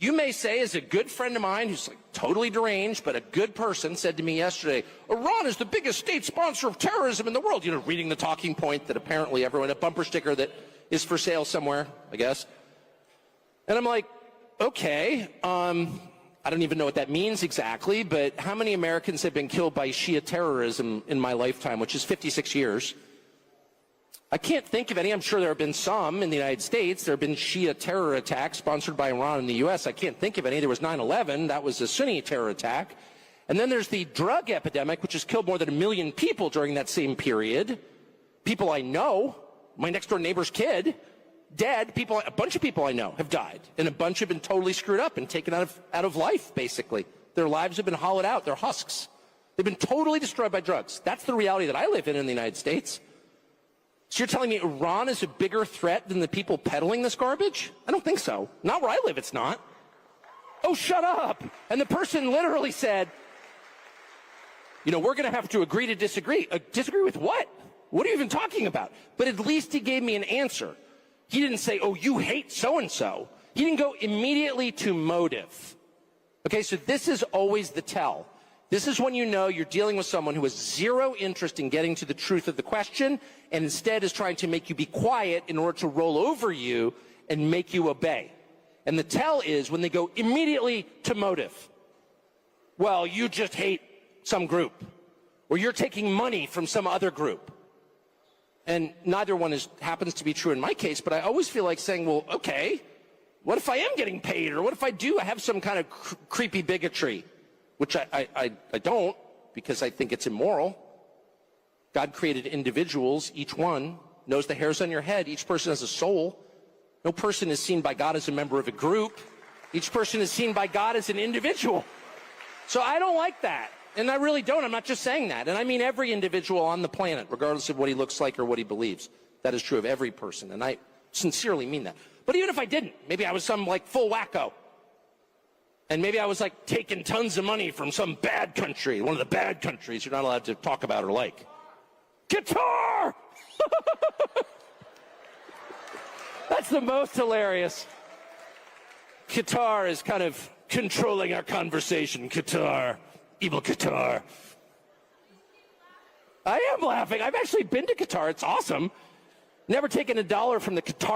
You may say, as a good friend of mine who's like totally deranged, but a good person, said to me yesterday, Iran is the biggest state sponsor of terrorism in the world. You know, reading the talking point that apparently everyone, a bumper sticker that is for sale somewhere, I guess. And I'm like, okay, I don't even know what that means exactly, but how many Americans have been killed by Shia terrorism in my lifetime, which is 56 years? I can't think of any. I'm sure there have been some in the United States. There have been Shia terror attacks sponsored by Iran in the U.S. I can't think of any. There was 9/11. That was a Sunni terror attack. And then there's the drug epidemic, which has killed more than 1 million people during that same period. People I know, my next-door neighbor's kid, dead. People, a bunch of people I know have died. And a bunch have been totally screwed up and taken out of life, basically. Their lives have been hollowed out. They're husks. They've been totally destroyed by drugs. That's the reality that I live in the United States. So you're telling me Iran is a bigger threat than the people peddling this garbage? I don't think so. Not where I live, it's not. Oh, shut up. And the person literally said, you know, we're going to have to agree to disagree. Disagree with what? What are you even talking about? But at least he gave me an answer. He didn't say, oh, you hate so-and-so. He didn't go immediately to motive. Okay, so this is always the tell. This is when you know you're dealing with someone who has zero interest in getting to the truth of the question and instead is trying to make you be quiet in order to roll over you and make you obey. And the tell is when they go immediately to motive. Well, you just hate some group, or you're taking money from some other group. And neither one happens to be true in my case, but I always feel like saying, well, okay, what if I am getting paid? Or what if I have some kind of creepy bigotry? Which I don't, because I think it's immoral. God created individuals. Each one knows the hairs on your head. Each person has a soul. No person is seen by God as a member of a group. Each person is seen by God as an individual. So I don't like that. And I really don't. I'm not just saying that. And I mean every individual on the planet, regardless of what he looks like or what he believes. That is true of every person. And I sincerely mean that. But even if I didn't, maybe I was some like full wacko. And maybe I was like taking tons of money from some bad country, one of the bad countries you're not allowed to talk about or like. Qatar! That's the most hilarious. Qatar is kind of controlling our conversation. Qatar. Evil Qatar. I am laughing. I've actually been to Qatar. It's awesome. Never taken $1 from the Qatar